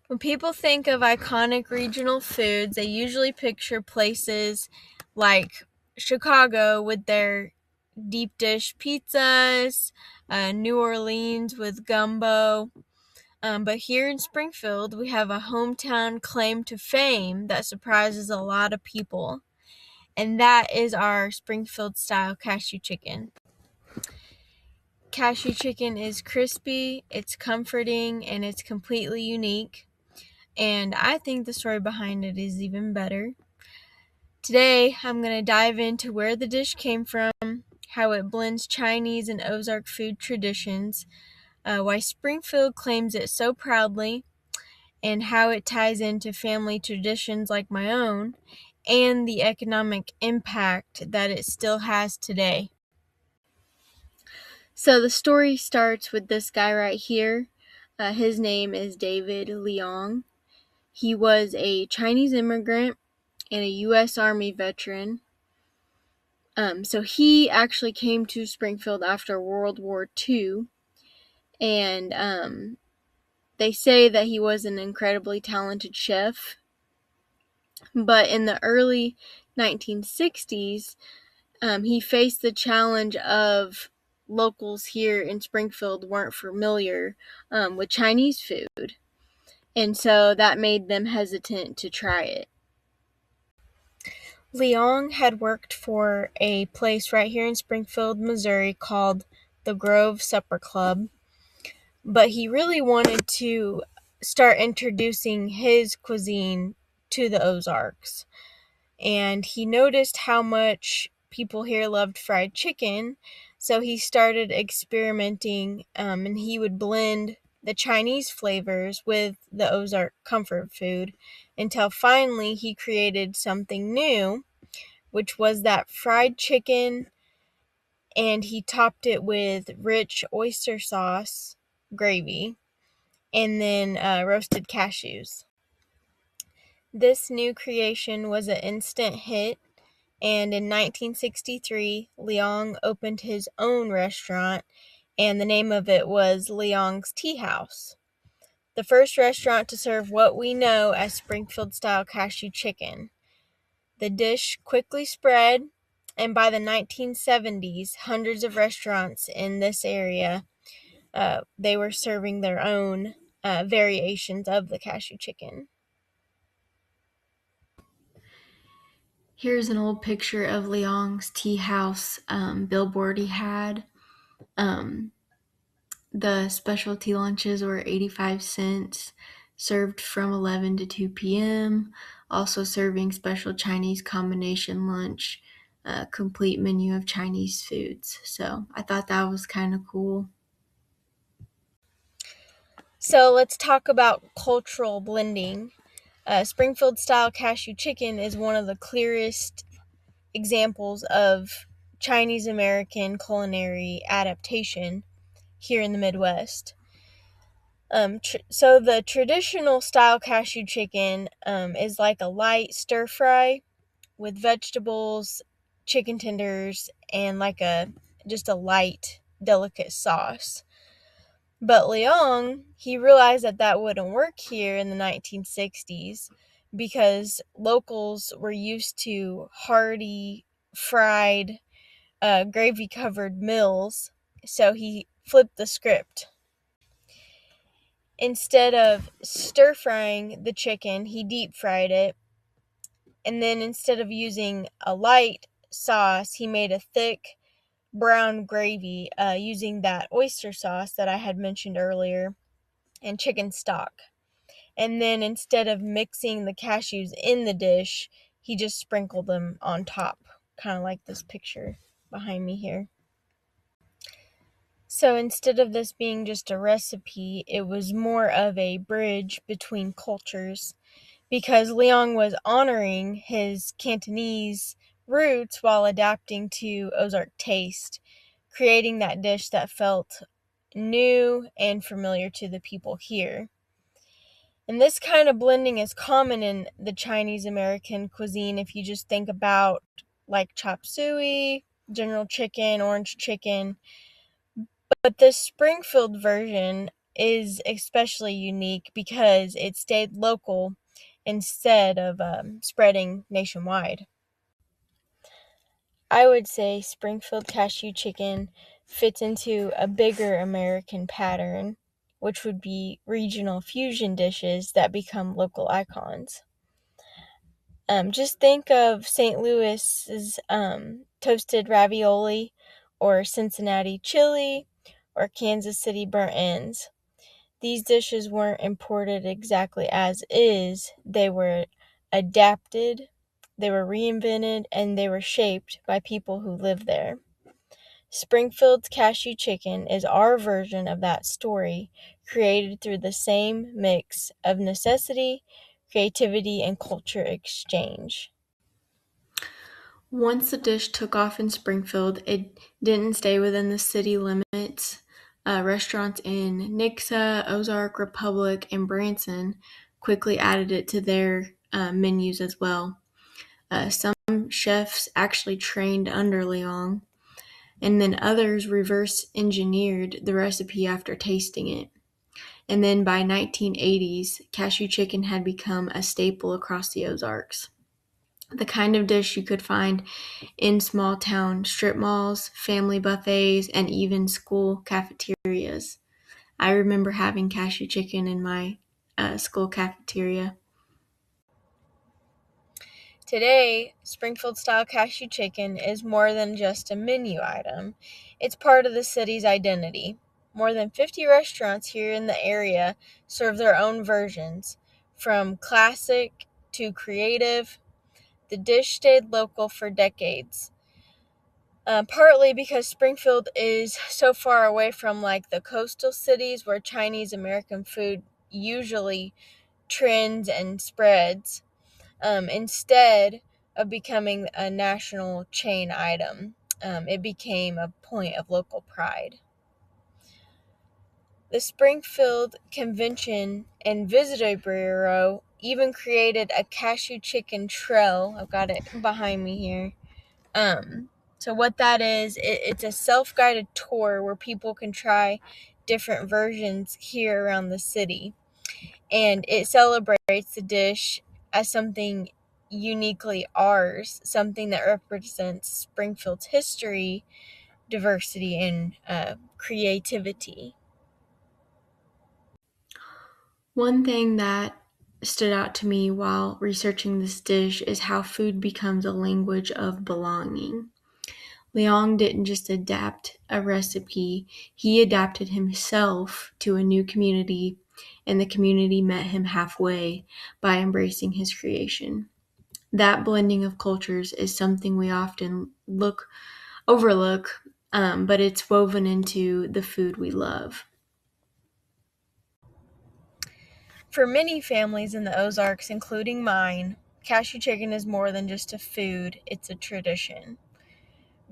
When people think of iconic regional foods, they usually picture places like Chicago with their deep dish pizzas, New Orleans with gumbo. But here in Springfield, we have a hometown claim to fame that surprises a lot of people, and that is our Springfield style cashew chicken. Cashew chicken is crispy, it's comforting, and it's completely unique. And I think the story behind it is even better. Today, I'm going to dive into where the dish came from, how it blends Chinese and Ozark food traditions, why Springfield claims it so proudly, and how it ties into family traditions like my own, and the economic impact that it still has today. So the story starts with this guy right here. His name is David Leong. He was a Chinese immigrant and a U.S. Army veteran. So he actually came to Springfield after World War II, and they say that he was an incredibly talented chef. But in the early 1960s, he faced the challenge of locals here in Springfield weren't familiar with Chinese food, and so that made them hesitant to try it. Leong had worked for a place right here in Springfield, Missouri called the Grove Supper Club, but he really wanted to start introducing his cuisine to the Ozarks. And he noticed how much people here loved fried chicken, so he started experimenting, and he would blend the Chinese flavors with the Ozark comfort food until finally he created something new, which was that fried chicken, and he topped it with rich oyster sauce gravy and then roasted cashews. This new creation was an instant hit, and in 1963, Leong opened his own restaurant, and the name of it was Leong's Tea House, the first restaurant to serve what we know as Springfield-style cashew chicken. The dish quickly spread, and by the 1970s, hundreds of restaurants in this area, they were serving their own variations of the cashew chicken. Here's an old picture of Leong's Tea House billboard he had. The specialty lunches were 85 cents, served from 11 to 2 p.m., also serving special Chinese combination lunch, a complete menu of Chinese foods. So I thought that was kind of cool. So let's talk about cultural blending. Springfield-style cashew chicken is one of the clearest examples of Chinese-American culinary adaptation here in the Midwest. So the traditional style cashew chicken is like a light stir fry with vegetables, chicken tenders, and like just a light, delicate sauce. But Leong, he realized that wouldn't work here in the 1960s because locals were used to hearty, fried, gravy-covered meals, so he flipped the script. Instead of stir-frying the chicken, he deep-fried it, and then instead of using a light sauce, he made a thick, brown gravy using that oyster sauce that I had mentioned earlier and chicken stock. And then instead of mixing the cashews in the dish, he just sprinkled them on top, kind of like this picture behind me here. So instead of this being just a recipe, it was more of a bridge between cultures because Leong was honoring his Cantonese roots while adapting to Ozark taste, creating that dish that felt new and familiar to the people here. And this kind of blending is common in the Chinese American cuisine if you just think about like chop suey, General Chicken, orange chicken. But this Springfield version is especially unique because it stayed local instead of spreading nationwide. I would say Springfield Cashew chicken fits into a bigger American pattern, which would be regional fusion dishes that become local icons. Just think of St. Louis's toasted ravioli, or Cincinnati chili, or Kansas City burnt ends. These dishes weren't imported exactly as is, they were adapted, they were reinvented, and they were shaped by people who lived there. Springfield's cashew chicken is our version of that story, created through the same mix of necessity, creativity, and culture exchange. Once the dish took off in Springfield, it didn't stay within the city limits. Restaurants in Nixa, Ozark, Republic, and Branson quickly added it to their menus as well. Some chefs actually trained under Leong, and then others reverse engineered the recipe after tasting it. And then by 1980s, cashew chicken had become a staple across the Ozarks. The kind of dish you could find in small town strip malls, family buffets, and even school cafeterias. I remember having cashew chicken in my school cafeteria. Today, Springfield style cashew chicken is more than just a menu item. It's part of the city's identity. More than 50 restaurants here in the area serve their own versions, from classic to creative. The dish stayed local for decades. Partly because Springfield is so far away from like the coastal cities where Chinese American food usually trends and spreads, instead of becoming a national chain item. It became a point of local pride. The Springfield Convention and Visitor Bureau even created a cashew chicken trail. I've got it behind me here. So what that is, it's a self-guided tour where people can try different versions here around the city. And it celebrates the dish as something uniquely ours, something that represents Springfield's history, diversity, and creativity. One thing that stood out to me while researching this dish is how food becomes a language of belonging. Leong didn't just adapt a recipe, he adapted himself to a new community, and the community met him halfway by embracing his creation. That blending of cultures is something we often overlook, but it's woven into the food we love. For many families in the Ozarks, including mine, cashew chicken is more than just a food, it's a tradition.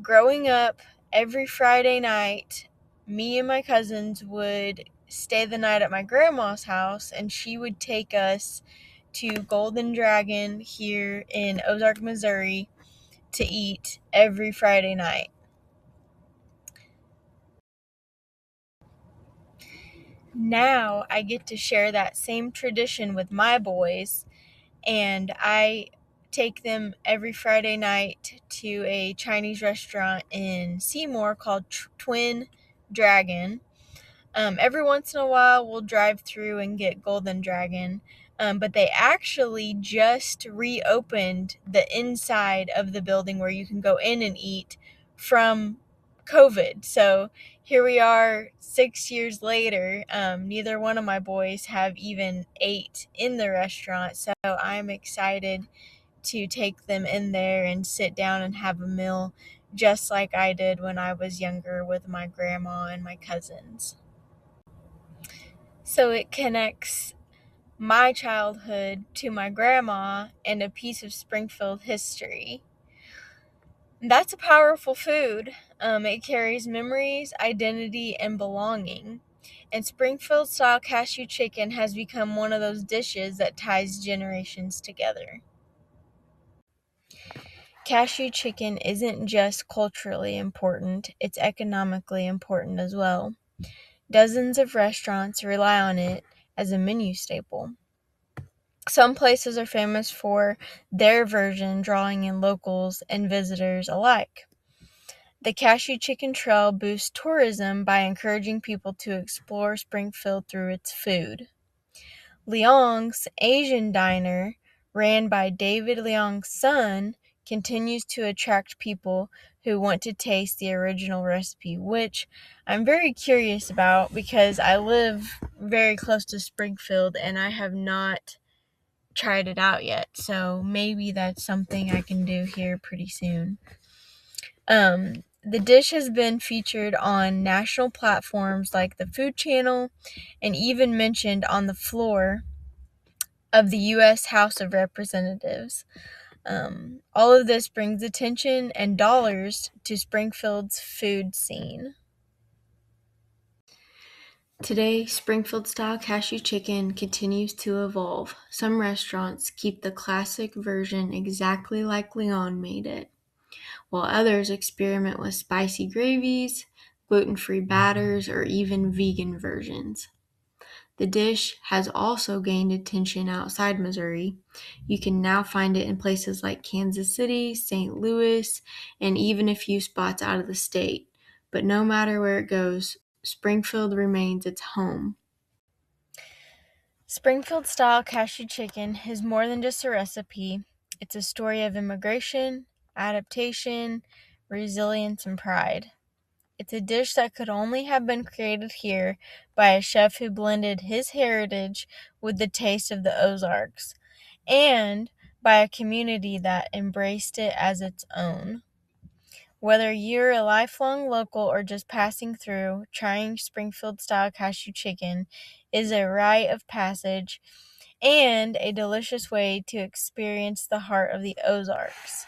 Growing up, every Friday night, me and my cousins would stay the night at my grandma's house, and she would take us to Golden Dragon here in Ozark, Missouri, to eat every Friday night. Now I get to share that same tradition with my boys, and I take them every Friday night to a Chinese restaurant in Seymour called Twin Dragon. Every once in a while, we'll drive through and get Golden Dragon, but they actually just reopened the inside of the building where you can go in and eat from COVID. So here we are 6 years later. Neither one of my boys have even ate in the restaurant, so I'm excited to take them in there and sit down and have a meal just like I did when I was younger with my grandma and my cousins. So it connects my childhood to my grandma and a piece of Springfield history. That's a powerful food. It carries memories, identity, and belonging. And Springfield style cashew chicken has become one of those dishes that ties generations together. Cashew chicken isn't just culturally important, it's economically important as well. Dozens of restaurants rely on it as a menu staple. Some places are famous for their version, drawing in locals and visitors alike. The Cashew Chicken Trail boosts tourism by encouraging people to explore Springfield through its food. Leong's Asian Diner, ran by David Leong's son, continues to attract people who want to taste the original recipe, which I'm very curious about because I live very close to Springfield and I have not tried it out yet. So maybe that's something I can do here pretty soon. The dish has been featured on national platforms like the Food Channel and even mentioned on the floor of the U.S. House of Representatives. All of this brings attention and dollars to Springfield's food scene. Today, Springfield-style cashew chicken continues to evolve. Some restaurants keep the classic version exactly like Leong made it, while others experiment with spicy gravies, gluten-free batters, or even vegan versions. The dish has also gained attention outside Missouri. You can now find it in places like Kansas City, St. Louis, and even a few spots out of the state. But no matter where it goes, Springfield remains its home. Springfield-style cashew chicken is more than just a recipe. It's a story of immigration, adaptation, resilience, and pride. It's a dish that could only have been created here by a chef who blended his heritage with the taste of the Ozarks, and by a community that embraced it as its own. Whether you're a lifelong local or just passing through, trying Springfield-style cashew chicken is a rite of passage and a delicious way to experience the heart of the Ozarks.